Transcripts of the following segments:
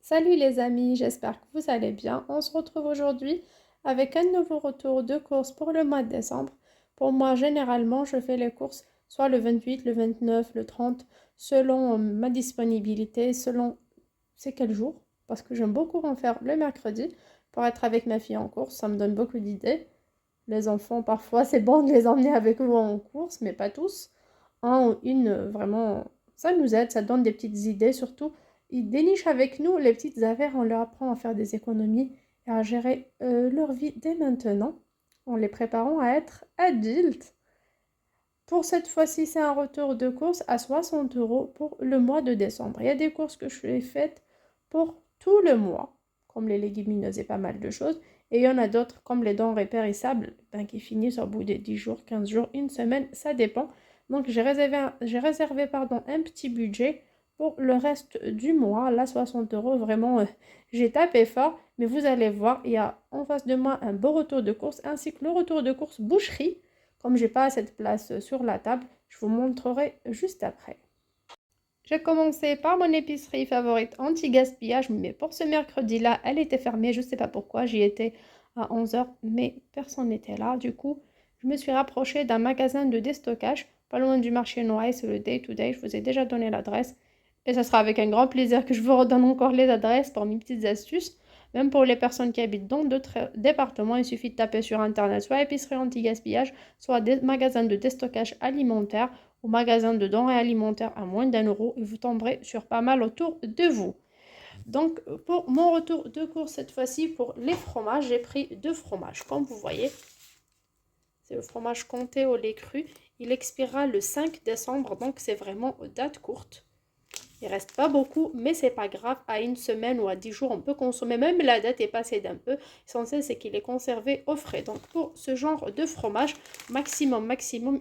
Salut les amis, j'espère que vous allez bien. On se retrouve aujourd'hui avec un nouveau retour de course pour le mois de décembre. Pour moi, généralement, je fais les courses soit le 28, le 29, le 30, selon ma disponibilité, selon c'est quel jour, parce que j'aime beaucoup en faire le mercredi pour être avec ma fille en course, ça me donne beaucoup d'idées. Les enfants, parfois, c'est bon de les emmener avec vous en course, mais pas tous. Un ou une, vraiment, ça nous aide, ça donne des petites idées, surtout. Ils dénichent avec nous les petites affaires, on leur apprend à faire des économies et à gérer leur vie dès maintenant, en les préparant à être adultes. Pour cette fois-ci, c'est un retour de course à 60 € pour le mois de décembre. Il y a des courses que je fais faites pour tout le mois, comme les légumineuses et pas mal de choses. Et il y en a d'autres, comme les denrées périssables, qui finissent au bout de 10 jours, 15 jours, une semaine, ça dépend. Donc j'ai réservé un petit budget pour le reste du mois. Là, 60 €, vraiment, j'ai tapé fort. Mais vous allez voir, il y a en face de moi un beau retour de course, ainsi que le retour de course boucherie. Comme j'ai pas assez de place sur la table, je vous montrerai juste après. J'ai commencé par mon épicerie favorite anti-gaspillage, mais pour ce mercredi-là, elle était fermée. Je ne sais pas pourquoi, j'y étais à 11 h, mais personne n'était là. Du coup, je me suis rapprochée d'un magasin de déstockage, pas loin du marché Noailles, c'est le Day to Day. Je vous ai déjà donné l'adresse. Et ça sera avec un grand plaisir que je vous redonne encore les adresses pour mes petites astuces. Même pour les personnes qui habitent dans d'autres départements, il suffit de taper sur Internet soit épicerie anti-gaspillage, soit des magasins de déstockage alimentaire ou magasins de denrées alimentaires à moins d'1 € et vous tomberez sur pas mal autour de vous. Donc, pour mon retour de course cette fois-ci, pour les fromages, j'ai pris 2 fromages. Comme vous voyez, c'est le fromage comté au lait cru. Il expirera le 5 décembre, donc c'est vraiment date courte. Il reste pas beaucoup, mais c'est pas grave. À une semaine ou à 10 jours, on peut consommer. Même la date est passée d'un peu. L'essentiel, c'est qu'il est conservé au frais. Donc, pour ce genre de fromage, maximum,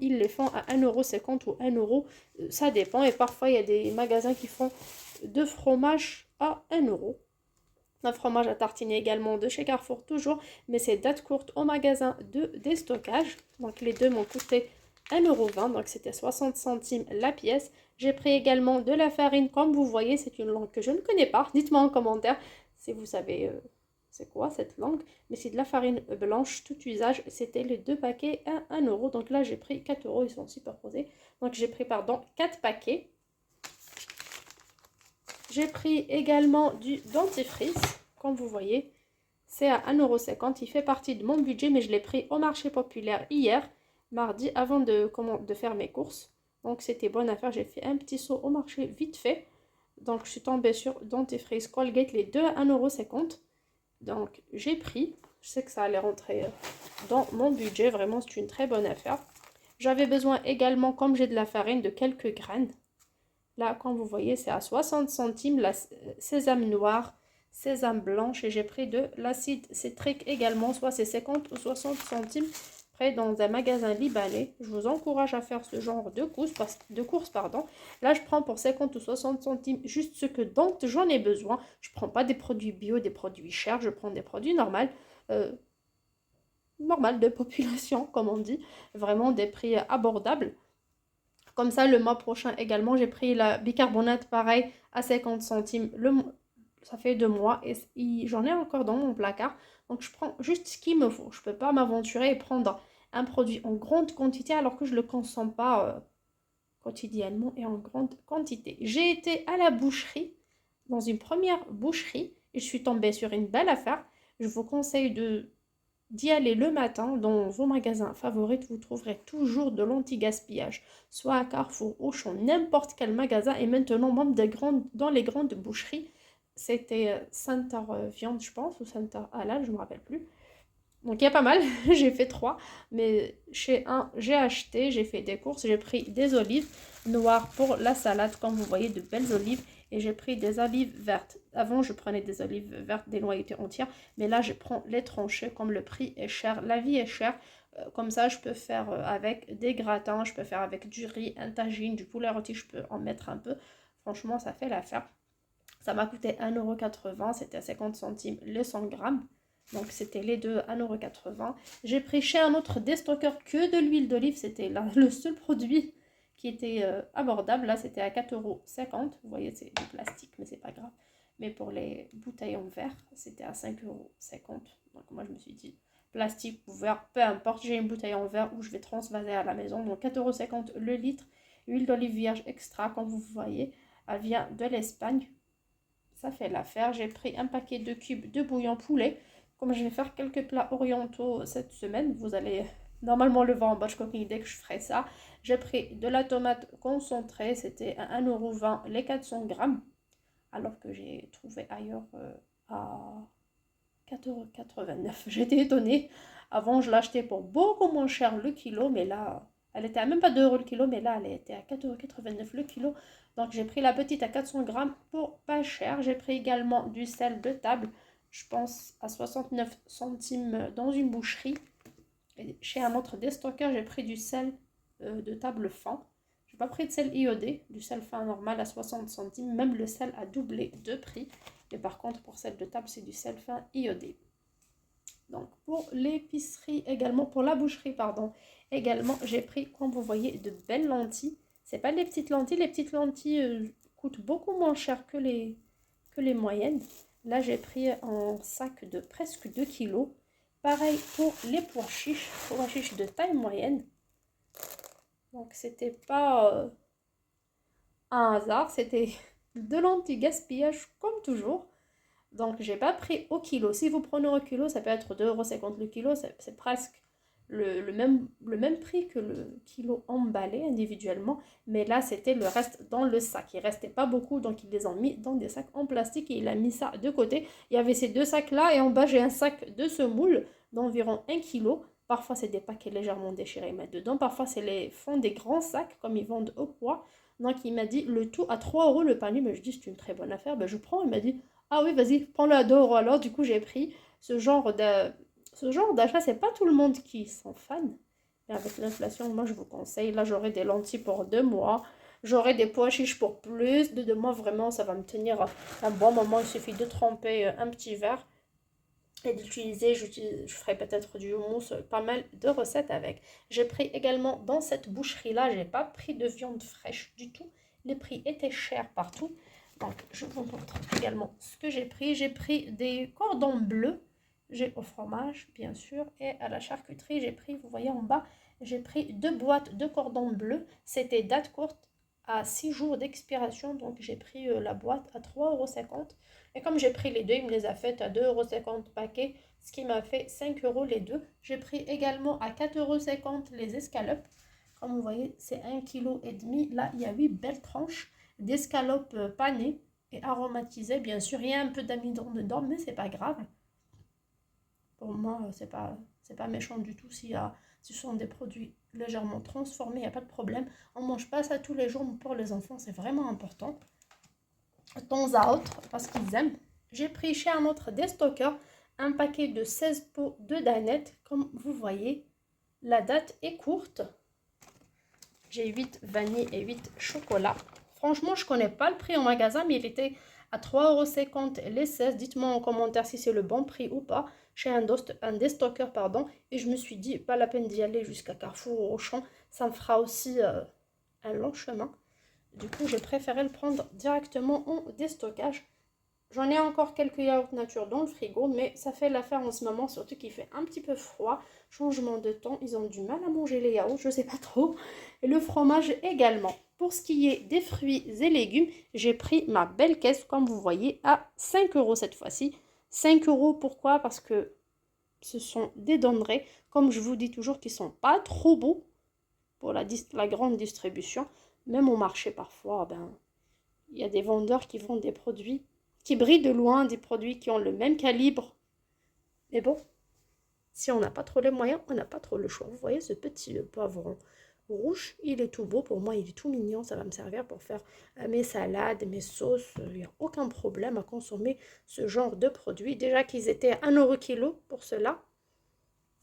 ils les font à 1,50 € ou 1 €. Ça dépend. Et parfois, il y a des magasins qui font 2 fromages à 1 €. Un fromage à tartiner également de chez Carrefour, toujours. Mais c'est date courte au magasin de déstockage. Donc, les deux m'ont coûté 1,20 €, donc c'était 60 centimes la pièce. J'ai pris également de la farine, comme vous voyez, c'est une langue que je ne connais pas. Dites-moi en commentaire si vous savez c'est quoi cette langue. Mais c'est de la farine blanche, tout usage. C'était les 2 paquets à 1 €. Donc là, j'ai pris 4 €, ils sont superposés. Donc j'ai pris, 4 paquets. J'ai pris également du dentifrice, comme vous voyez. C'est à 1,50 €. Il fait partie de mon budget, mais je l'ai pris au marché populaire hier, mardi, avant de faire mes courses. Donc c'était bonne affaire. J'ai fait un petit saut au marché vite fait. Donc je suis tombée sur dentifrice Colgate, les deux à 1,50 €. Donc j'ai pris. Je sais que ça allait rentrer dans mon budget. Vraiment, c'est une très bonne affaire. J'avais besoin également, comme j'ai de la farine, de quelques graines. Là, comme vous voyez, c'est à 60 centimes la sésame noir, sésame blanche. Et j'ai pris de l'acide citrique également, soit c'est 50 ou 60 centimes, près dans un magasin libanais. Je vous encourage à faire ce genre de courses. Là, je prends pour 50 ou 60 centimes juste ce que dont j'en ai besoin. Je ne prends pas des produits bio, des produits chers. Je prends des produits normaux. Normal de population, comme on dit. Vraiment des prix abordables. Comme ça, le mois prochain également, j'ai pris la bicarbonate pareil à 50 centimes. Ça fait 2 mois et j'en ai encore dans mon placard. Donc je prends juste ce qu'il me faut. Je ne peux pas m'aventurer et prendre un produit en grande quantité alors que je ne le consomme pas quotidiennement et en grande quantité. J'ai été à la boucherie, dans une première boucherie, et je suis tombée sur une belle affaire. Je vous conseille d'y aller le matin dans vos magasins favoris. Vous trouverez toujours de l'anti-gaspillage, soit à Carrefour, Auchan, n'importe quel magasin. Et maintenant, même dans les grandes boucheries, c'était Center Viande, je pense, ou Center Halal, je ne me rappelle plus. Donc il y a pas mal, j'ai fait 3, mais chez un, j'ai fait des courses, j'ai pris des olives noires pour la salade, comme vous voyez, de belles olives, et j'ai pris des olives vertes. Avant, je prenais des olives vertes, des noyautés entières, mais là, je prends les tranchées, comme le prix est cher, la vie est chère. Comme ça, je peux faire avec des gratins, je peux faire avec du riz, un tagine, du poulet rôti, je peux en mettre un peu. Franchement, ça fait l'affaire. Ça m'a coûté 1,80 €, c'était à 50 centimes les 100 grammes. Donc c'était les deux à 1,80 €. J'ai pris chez un autre déstockeur que de l'huile d'olive. C'était le seul produit qui était abordable. Là, c'était à 4,50 €. Vous voyez, c'est du plastique, mais c'est pas grave. Mais pour les bouteilles en verre, c'était à 5,50 €. Donc moi, je me suis dit, plastique ou verre, peu importe, j'ai une bouteille en verre où je vais transvaser à la maison. Donc 4,50 € le litre. Huile d'olive vierge extra, comme vous voyez, elle vient de l'Espagne. Ça fait l'affaire. J'ai pris un paquet de cubes de bouillon poulet. Comme je vais faire quelques plats orientaux cette semaine, vous allez normalement le voir en batch cooking dès que je ferai ça. J'ai pris de la tomate concentrée, c'était à 1,20 € les 400 grammes, alors que j'ai trouvé ailleurs à 4,89 €. J'étais étonnée. Avant, je l'achetais pour beaucoup moins cher le kilo, mais là, elle était à même pas 2 € le kilo, mais là, elle était à 4,89 € le kilo. Donc, j'ai pris la petite à 400 grammes pour pas cher. J'ai pris également du sel de table, je pense à 69 centimes dans une boucherie. Et chez un autre déstockeur, j'ai pris du sel de table fin. J'ai pas pris de sel iodé, du sel fin normal à 60 centimes. Même le sel a doublé de prix. Mais par contre, pour sel de table, c'est du sel fin iodé. Donc, pour l'épicerie également, pour la boucherie, pardon, également, j'ai pris, comme vous voyez, de belles lentilles. C'est pas les petites lentilles. Les petites lentilles coûtent beaucoup moins cher que les moyennes. Là, j'ai pris un sac de presque 2 kilos. Pareil pour les pois chiches de taille moyenne. Donc, c'était pas un hasard, c'était de l'anti-gaspillage comme toujours. Donc, j'ai pas pris au kilo. Si vous prenez au kilo, ça peut être 2,50 € le kilo. C'est presque le même prix que le kilo emballé individuellement. Mais là, c'était le reste dans le sac. Il restait pas beaucoup, donc ils les ont mis dans des sacs en plastique et il a mis ça de côté. Il y avait ces deux sacs-là et en bas, j'ai un sac de semoule d'environ 1 kilo. Parfois, c'est des paquets légèrement déchirés, mais dedans, parfois, c'est les fonds des grands sacs, comme ils vendent au poids. Donc, il m'a dit le tout à 3 € le panier. Mais je dis, c'est une très bonne affaire. Ben, je prends. Il m'a dit, ah oui, vas-y, prends-le à 2 € alors. Du coup, j'ai pris ce genre d'achat. C'est pas tout le monde qui s'en fan. Mais avec l'inflation, moi, je vous conseille. Là, j'aurai des lentilles pour 2 mois. J'aurai des pois chiches pour plus de 2 mois. Vraiment, ça va me tenir un bon moment. Il suffit de tremper un petit verre et d'utiliser. Je ferai peut-être du houmous, pas mal de recettes avec. J'ai pris également dans cette boucherie-là, j'ai pas pris de viande fraîche du tout. Les prix étaient chers partout. Donc, je vous montre également ce que j'ai pris. J'ai pris des cordons bleus. J'ai au fromage, bien sûr. Et à la charcuterie, j'ai pris, vous voyez en bas, j'ai pris 2 boîtes de cordons bleus. C'était date courte à 6 jours d'expiration. Donc, j'ai pris la boîte à 3,50 €. Et comme j'ai pris les deux, il me les a faites à 2,50 € paquet, ce qui m'a fait 5 € les deux. J'ai pris également à 4,50 € les escalopes. Comme vous voyez, c'est 1,5 kg. Là, il y a 8 belles tranches d'escalopes panées et aromatisées. Bien sûr, il y a un peu d'amidon dedans, mais c'est pas grave. Pour moi, c'est pas méchant du tout. Si ce sont des produits légèrement transformés, il n'y a pas de problème. On ne mange pas ça tous les jours, mais pour les enfants, c'est vraiment important. De temps à autre, parce qu'ils aiment. J'ai pris chez un autre déstockeur un paquet de 16 pots de danettes. Comme vous voyez, la date est courte. J'ai 8 vanilles et 8 chocolats. Franchement, je ne connais pas le prix en magasin, mais il était à 3,50 € les 16. Dites-moi en commentaire si c'est le bon prix ou pas. Chez un déstockeur, pardon. Et je me suis dit, pas la peine d'y aller jusqu'à Carrefour ou Auchan. Ça me fera aussi un long chemin. Du coup, j'ai préféré le prendre directement en déstockage. J'en ai encore quelques yaourts nature dans le frigo, mais ça fait l'affaire en ce moment, surtout qu'il fait un petit peu froid. Changement de temps, ils ont du mal à manger les yaourts, je sais pas trop. Et le fromage également. Pour ce qui est des fruits et légumes, j'ai pris ma belle caisse, comme vous voyez, à 5 € cette fois-ci. 5 €, pourquoi? Parce que ce sont des denrées, comme je vous dis toujours, qui sont pas trop beaux pour la grande distribution. Même au marché, parfois, il y a des vendeurs qui vendent des produits qui brillent de loin, des produits qui ont le même calibre. Mais bon, si on n'a pas trop les moyens, on n'a pas trop le choix. Vous voyez ce petit poivron rouge, il est tout beau. Pour moi, il est tout mignon. Ça va me servir pour faire mes salades, mes sauces. Il n'y a aucun problème à consommer ce genre de produits. Déjà qu'ils étaient à 1 € le kilo pour cela.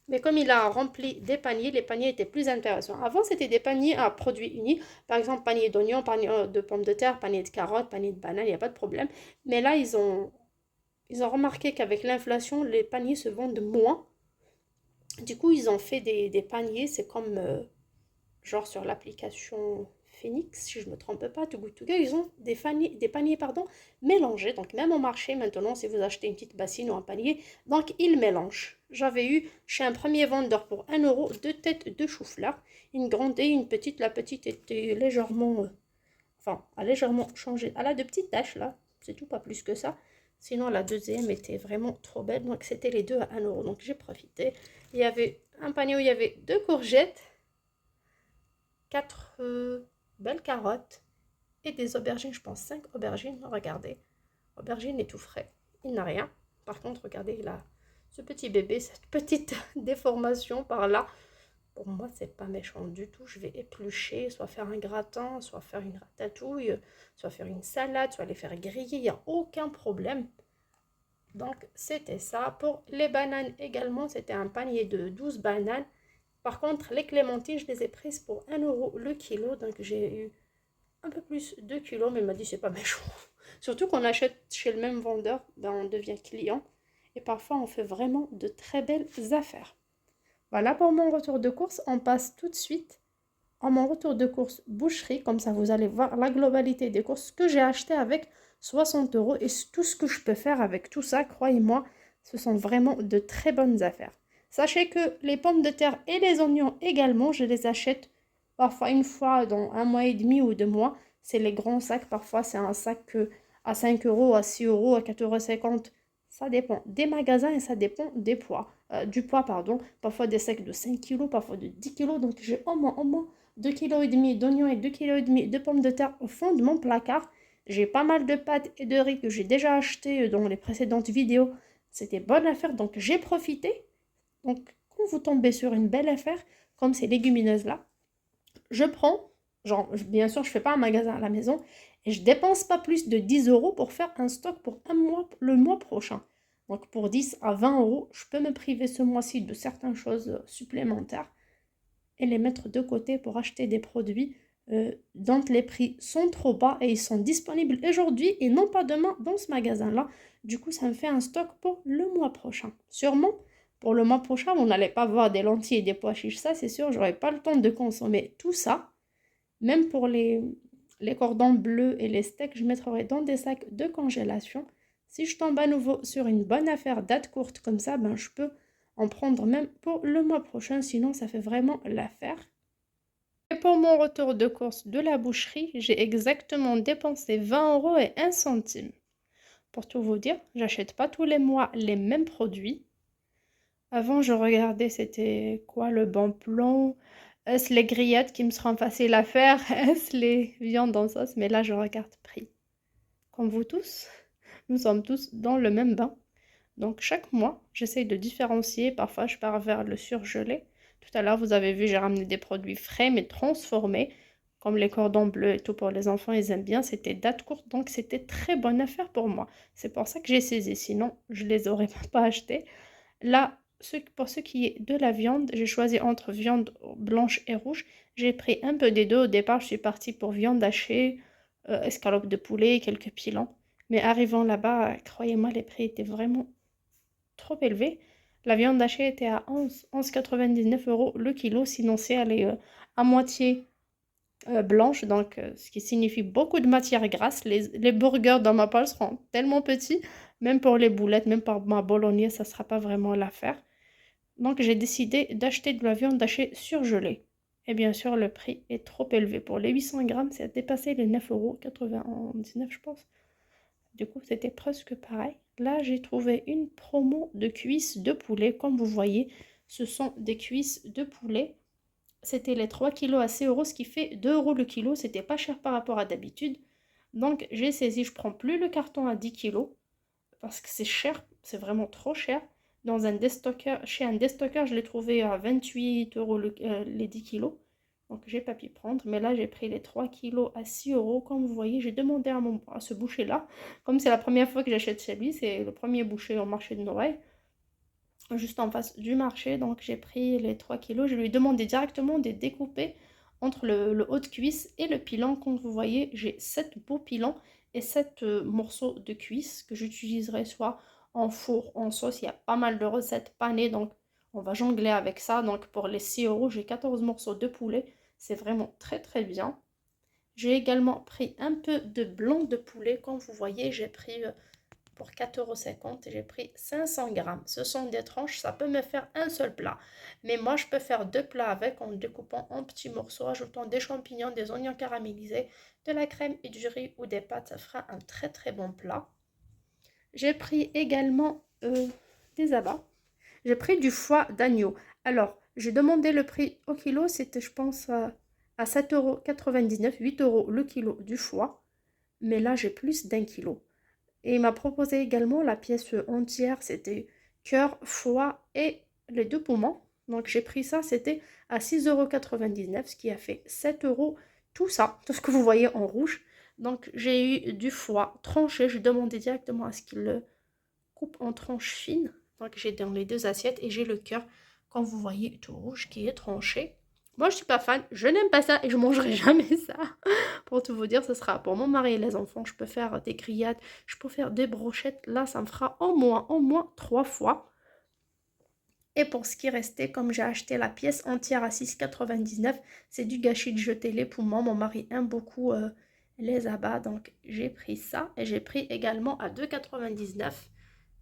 Mais comme il a rempli des paniers, les paniers étaient plus intéressants. Avant, c'était des paniers à produits unis. Par exemple, panier d'oignons, panier de pommes de terre, panier de carottes, panier de bananes, il n'y a pas de problème. Mais là, ils ont remarqué qu'avec l'inflation, les paniers se vendent moins. Du coup, ils ont fait des paniers. C'est comme genre sur l'application Phoenix, si je ne me trompe pas, Too Good To Go, ils ont des paniers mélangés. Donc même au marché maintenant, si vous achetez une petite bassine ou un panier, donc ils mélangent. J'avais eu chez un premier vendeur pour 1 € 2 têtes de chou-fleur, une grande et une petite. La petite était légèrement, enfin, a légèrement changé. Elle a de petites taches là, c'est tout, pas plus que ça. Sinon, la deuxième était vraiment trop belle. Donc, c'était les deux à 1 €. Donc, j'ai profité. Il y avait un panier où il y avait 2 courgettes, 4 belles carottes et des aubergines, je pense 5 aubergines. Regardez, aubergine est tout frais. Il n'a rien. Par contre, regardez, il a ce petit bébé, cette petite déformation par là. Pour moi, c'est pas méchant du tout. Je vais éplucher, soit faire un gratin, soit faire une ratatouille, soit faire une salade, soit les faire griller. Il n'y a aucun problème. Donc, c'était ça. Pour les bananes également, c'était un panier de 12 bananes. Par contre, les clémentines, je les ai prises pour 1 € le kilo. Donc, j'ai eu un peu plus de kilos, mais il m'a dit c'est pas méchant. Surtout qu'on achète chez le même vendeur, ben, on devient client. Et parfois, on fait vraiment de très belles affaires. Voilà pour mon retour de course. On passe tout de suite à mon retour de course boucherie. Comme ça, vous allez voir la globalité des courses que j'ai acheté avec 60 € et tout ce que je peux faire avec tout ça. Croyez-moi, ce sont vraiment de très bonnes affaires. Sachez que les pommes de terre et les oignons également, je les achète parfois une fois dans un mois et demi ou 2 mois. C'est les grands sacs. Parfois, c'est un sac à 5 €, à 6 €, à 4,50 €. Ça dépend des magasins et ça dépend des poids. Du poids, pardon. Parfois des sacs de 5 kilos, parfois de 10 kilos. Donc, j'ai au moins 2,5 kg d'oignons et 2,5 kg de pommes de terre au fond de mon placard. J'ai pas mal de pâtes et de riz que j'ai déjà acheté dans les précédentes vidéos. C'était bonne affaire, donc j'ai profité. Donc, quand vous tombez sur une belle affaire, comme ces légumineuses-là, je prends, genre, bien sûr, je fais pas un magasin à la maison, et je dépense pas plus de 10 € pour faire un stock pour un mois, le mois prochain. Donc, pour 10 à 20 €, je peux me priver ce mois-ci de certaines choses supplémentaires et les mettre de côté pour acheter des produits dont les prix sont trop bas et ils sont disponibles aujourd'hui et non pas demain dans ce magasin-là. Du coup, ça me fait un stock pour le mois prochain. Sûrement, pour le mois prochain, on n'allait pas voir des lentilles et des pois chiches. Ça, c'est sûr, j'aurais pas le temps de consommer tout ça. Même pour les cordons bleus et les steaks, je mettrai dans des sacs de congélation. Si je tombe à nouveau sur une bonne affaire date courte comme ça, ben, je peux en prendre même pour le mois prochain, sinon ça fait vraiment l'affaire. Et pour mon retour de course de la boucherie, j'ai exactement dépensé 20 € et 1 centime. Pour tout vous dire, j'achète pas tous les mois les mêmes produits. Avant, je regardais c'était quoi le bon plan, est-ce les grillettes qui me seront faciles à faire, est-ce les viandes en sauce, mais là je regarde prix. Comme vous tous, nous sommes tous dans le même bain. Donc chaque mois, j'essaye de différencier. Parfois, je pars vers le surgelé. Tout à l'heure, vous avez vu, j'ai ramené des produits frais mais transformés, comme les cordons bleus et tout pour les enfants. Ils aiment bien. C'était date courte, donc c'était très bonne affaire pour moi. C'est pour ça que j'ai saisi. Sinon, je les aurais pas achetés. Là, pour ce qui est de la viande, j'ai choisi entre viande blanche et rouge. J'ai pris un peu des deux. Au départ, je suis partie pour viande hachée, escalope de poulet et quelques pilons. Mais arrivant là-bas, croyez-moi, les prix étaient vraiment trop élevé. La viande hachée était à 11,99 € le kilo, sinon c'est elle est à moitié blanche, donc ce qui signifie beaucoup de matière grasse. Les burgers dans ma poêle seront tellement petits, même pour les boulettes, même pour ma bolognaise, ça ne sera pas vraiment l'affaire. Donc j'ai décidé d'acheter de la viande hachée surgelée. Et bien sûr, le prix est trop élevé. Pour les 800 grammes, ça a dépassé les 9,99 € je pense. Du coup, c'était presque pareil. Là, j'ai trouvé une promo de cuisses de poulet. Comme vous voyez, ce sont des cuisses de poulet. C'était les 3 kilos à 6 €, ce qui fait 2 € le kilo. C'était pas cher par rapport à d'habitude. Donc, j'ai saisi, je prends plus le carton à 10 kilos parce que c'est cher, c'est vraiment trop cher. Dans un déstockeur, chez un déstockeur, je l'ai trouvé à 28 € les 10 kilos. Donc, j'ai pas pu prendre. Mais là, j'ai pris les 3 kilos à 6 €. Comme vous voyez, j'ai demandé à ce boucher-là. Comme c'est la première fois que j'achète chez lui, c'est le premier boucher au marché de Noël, juste en face du marché. Donc, j'ai pris les 3 kilos. Je lui ai demandé directement de découper entre le haut de cuisse et le pilon. Comme vous voyez, j'ai 7 beaux pilons et 7 morceaux de cuisse que j'utiliserai soit en four, en sauce. Il y a pas mal de recettes panées, donc on va jongler avec ça. Donc, pour les 6 €, j'ai 14 morceaux de poulet. C'est vraiment très très bien. J'ai également pris un peu de blanc de poulet. Comme vous voyez, j'ai pris pour 4,50 € et j'ai pris 500 grammes. Ce sont des tranches, ça peut me faire un seul plat. Mais moi, je peux faire 2 plats avec en découpant en petits morceaux, ajoutant des champignons, des oignons caramélisés, de la crème et du riz ou des pâtes. Ça fera un très très bon plat. J'ai pris également des abats. J'ai pris du foie d'agneau. Alors, j'ai demandé le prix au kilo, c'était je pense à 7,99 €, 8 € le kilo du foie. Mais là, j'ai plus d'1 kilo. Et il m'a proposé également la pièce entière, c'était cœur, foie et les 2 poumons. Donc j'ai pris ça, c'était à 6,99 €, ce qui a fait 7 € tout ça, tout ce que vous voyez en rouge. Donc j'ai eu du foie tranché, je demandais directement à ce qu'il le coupe en tranches fines. Donc j'ai dans les 2 assiettes et j'ai le cœur, comme vous voyez, tout rouge qui est tranché. Moi je suis pas fan, je n'aime pas ça et je mangerai jamais ça. Pour tout vous dire, ce sera pour mon mari et les enfants. Je peux faire des grillades, je peux faire des brochettes. Là, ça me fera au moins 3 fois. Et pour ce qui restait, comme j'ai acheté la pièce entière à 6,99 €, c'est du gâchis de jeter les poumons. Mon mari aime beaucoup les abats, donc j'ai pris ça. Et j'ai pris également à 2,99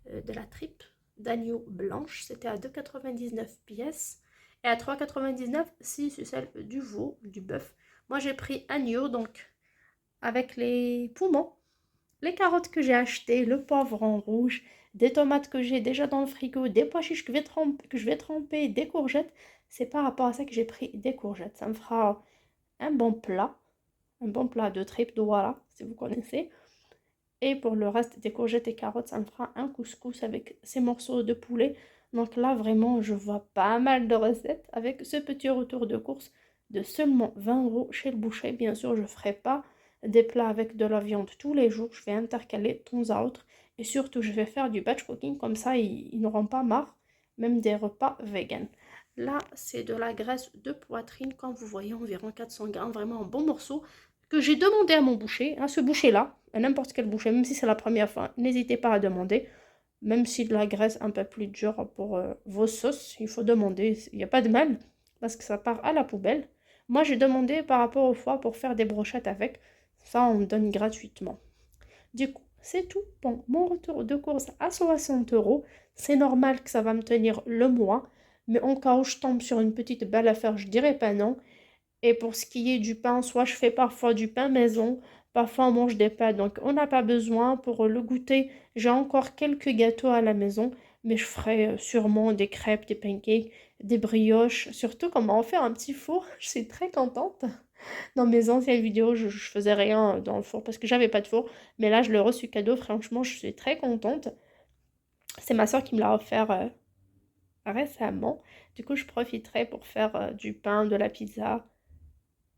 € de la tripe d'agneau blanche. C'était à 2,99 € pièce. Et à 3,99 € si c'est celle du veau, du bœuf. Moi, j'ai pris agneau, donc avec les poumons, les carottes que j'ai achetées, le poivron rouge, des tomates que j'ai déjà dans le frigo, des pois chiches que je vais tremper, des courgettes. C'est par rapport à ça que j'ai pris des courgettes. Ça me fera un bon plat de tripes de voilà, si vous connaissez. Et pour le reste des courgettes et carottes, ça me fera un couscous avec ces morceaux de poulet. Donc là, vraiment, je vois pas mal de recettes avec ce petit retour de course de seulement 20 € chez le boucher. Bien sûr, je ne ferai pas des plats avec de la viande tous les jours. Je vais intercaler de temps à autre. Et surtout, je vais faire du batch cooking. Comme ça, ils n'auront pas marre, même des repas vegan. Là, c'est de la graisse de poitrine, comme vous voyez, environ 400 grammes. Vraiment un bon morceau que j'ai demandé à mon boucher, à ce boucher-là, à n'importe quel boucher, même si c'est la première fois, n'hésitez pas à demander. Même si de la graisse un peu plus dure pour vos sauces, il faut demander, il n'y a pas de mal, parce que ça part à la poubelle. Moi, j'ai demandé par rapport au foie pour faire des brochettes avec, ça on donne gratuitement. Du coup, c'est tout. Bon, mon retour de course à 60 €, c'est normal que ça va me tenir le mois, mais en cas où je tombe sur une petite belle affaire, je dirais pas non. Et pour ce qui est du pain, soit je fais parfois du pain maison, parfois on mange des pâtes, donc on n'a pas besoin. Pour le goûter, j'ai encore quelques gâteaux à la maison, mais je ferai sûrement des crêpes, des pancakes, des brioches, surtout comment en faire un petit four. Je suis très contente. Dans mes anciennes vidéos, je faisais rien dans le four parce que j'avais pas de four, mais là je l'ai reçu cadeau, franchement je suis très contente. C'est ma soeur qui me l'a offert récemment. Du coup je profiterai pour faire du pain, de la pizza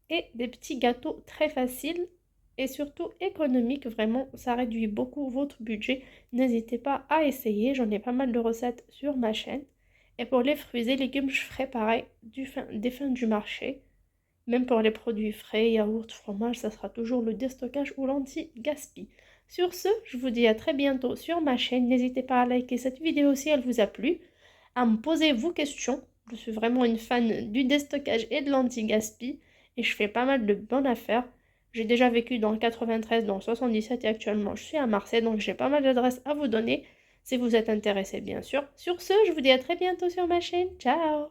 et des petits gâteaux très faciles et surtout économiques. Vraiment, ça réduit beaucoup votre budget. N'hésitez pas à essayer. J'en ai pas mal de recettes sur ma chaîne. Et pour les fruits et légumes, je ferai pareil des fins du marché. Même pour les produits frais, yaourt, fromage, ça sera toujours le déstockage ou l'anti-gaspi. Sur ce, je vous dis à très bientôt sur ma chaîne. N'hésitez pas à liker cette vidéo si elle vous a plu, à me poser vos questions. Je suis vraiment une fan du déstockage et de l'anti-gaspi et je fais pas mal de bonnes affaires. J'ai déjà vécu dans le 93, dans le 77 et actuellement je suis à Marseille, donc j'ai pas mal d'adresses à vous donner si vous êtes intéressé bien sûr. Sur ce, je vous dis à très bientôt sur ma chaîne. Ciao!